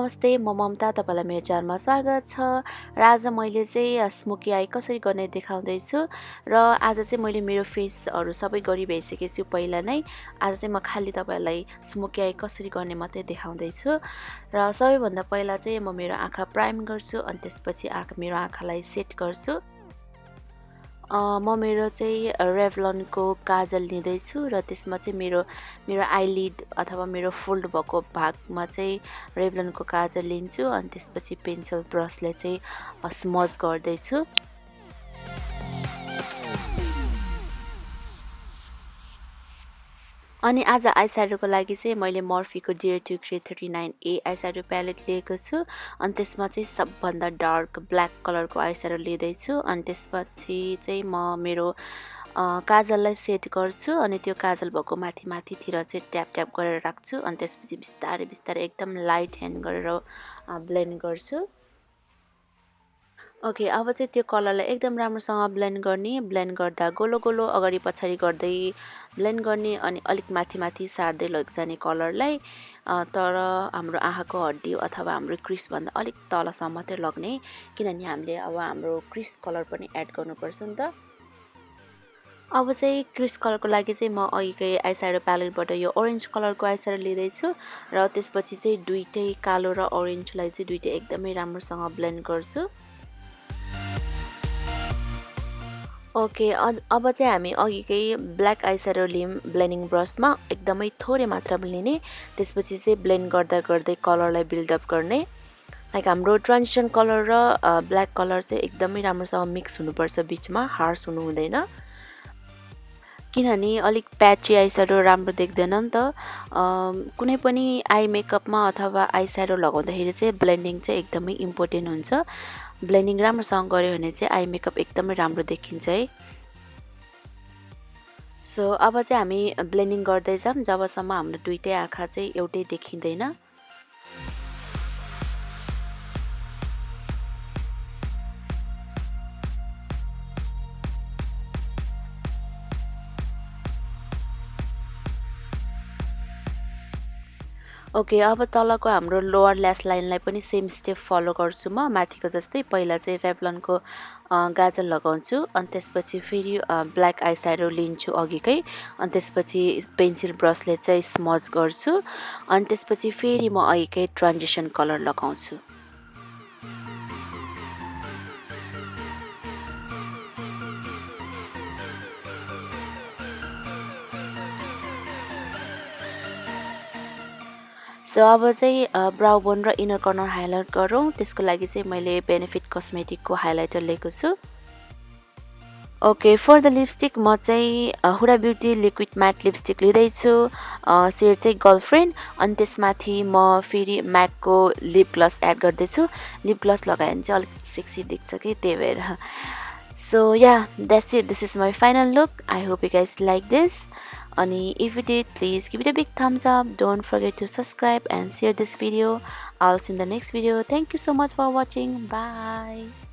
नमस्ते, म mamTA तपाईलाई मेरो च्यानलमा स्वागत छ। र आज मैले चाहिँ स्मोकी आई कसरी गर्ने देखाउँदैछु र आज चाहिँ मैले मेरो फेसहरु सबै गरि भइसकेको छु पहिला नै। आज चाहिँ म खाली तपाईलाई स्मोकी आई कसरी गर्ने मात्रै देखाउँदैछु र सबैभन्दा पहिला चाहिँ म मेरो आँखा प्राइम गर्छु अनि त्यसपछि मेरो आँखालाई सेट गर्छु। म मेरो चाहिँ revlon को काजल लिँदैछु र त्यसमा चाहिँ मेरो आइलिड अथवा मेरो फोल्ड भएको भागमा चाहिँ revlon को काजल लिन्छु अनि त्यसपछि पेन्सिल ब्रसले चाहिँ स्मज गर्दैछु। अनि आज eyeshadow लागि चाहिँ मैले morphe को Dare to Create 39A eyeshadow palette लिएको छु अनि त्यसमा चाहिँ सबभन्दा डार्क ब्ल्याक कलरको eyeshadow लिँदैछु अनि त्यसपछि चाहिँ म मेरो काजललाई सेट गर्छु अनि त्यो काजल भएको माथितिर चाहिँ ट्याप ट्याप गरेर राख्छु अनि त्यसपछि बिस्तारै बिस्तारै एकदम लाइट ह्यान्ड गरेर ब्लेन्ड गर्छु। ओके, अब चाहिँ त्यो कलरलाई एकदम राम्रोसँग ब्लेन्ड गर्दा गोलो गोलो अगाडि पछाडि गर्दै ब्लेन्ड गर्ने अनि अलिक माथि सार्दै लैजाने कलरलाई। तर हाम्रो आँखाको हड्डी अथवा हाम्रो क्रिस भन्दा अलिक तलसम्म मात्रै लग्ने, किनभने हामीले अब हाम्रो क्रिस कलर पनि एड गर्नुपर्छ नि त। अब चाहिँ क्रिस कलरको लागि चाहिँ म अघिकै eyeshadow प्यालेटबाट यो ओरेन्ज कलरको eyeshadow लिँदैछु र त्यसपछि चाहिँ दुईटै कालो र ओरेन्जलाई चाहिँ दुईटै एकदमै राम्रोसँग ब्लेन्ड गर्छु। ओके, अब चाहिँ हामी अघिकै ब्ल्याक eyeshadow लियौँ ब्लेन्डिङ ब्रसमा एकदमै थोरै मात्रामा लिने, त्यसपछि चाहिँ ब्लेन्ड गर्दा गर्दै कलरलाई बिल्ड अप गर्ने। लाइक हाम्रो ट्रान्जिसन कलर र ब्ल्याक कलर चाहिँ एकदमै राम्रोसँग मिक्स हुनुपर्छ, बीचमा हार्स हुनु हुँदैन, किनभने अलिक प्याची eyeshadow राम्रो देख्दैन नि त। कुनै पनि आई मेकअपमा अथवा eyeshadow लगाउँदाखेरि चाहिँ ब्लेन्डिङ चाहिँ एकदमै इम्पोर्टेन्ट हुन्छ। ब्लेन्डिङ राम्रोसँग गर्यो भने चाहिँ आई मेकअप एकदमै राम्रो देखिन्छ है। सो अब चाहिँ हामी ब्लेन्डिङ गर्दै जाऊँ जबसम्म हाम्रो दुईटै आँखा चाहिँ एउटै देखिँदैन। ओके, अब तलको हाम्रो लोअर ल्यास लाइनलाई पनि सेम स्टेप फलो गर्छु म माथिको जस्तै। पहिला चाहिँ revlon को गाजल लगाउँछु अनि त्यसपछि फेरि ब्ल्याक eyeshadow लिन्छु अघिकै अनि त्यसपछि पेन्सिल ब्रसले चाहिँ स्मज गर्छु अनि त्यसपछि फेरि म अघिकै ट्रान्जिसन कलर लगाउँछु। सो अब चाहिँ ब्राउ बोन र इनर कर्नर हाइलाइट गरौँ। त्यसको लागि चाहिँ मैले बेनिफिट कस्मेटिकको हाइलाइटर लिएको छु। ओके, फर द लिपस्टिक म चाहिँ Huda beauty liquid matte lipstick लिँदैछु, सेड चाहिँ गर्लफ्रेन्ड अनि त्यसमाथि म फेरि म्याकको लिप ग्लस एड गर्दैछु। लिप ग्लस लगायो भने चाहिँ अलिक सेक्सी देख्छ कि, त्यही भएर। So yeah, that's it. This is my final look. I hope you guys like this. And if you did, please give it a big thumbs up. Don't forget to subscribe and share this video. I'll see you in the next video. Thank you so much for watching. Bye.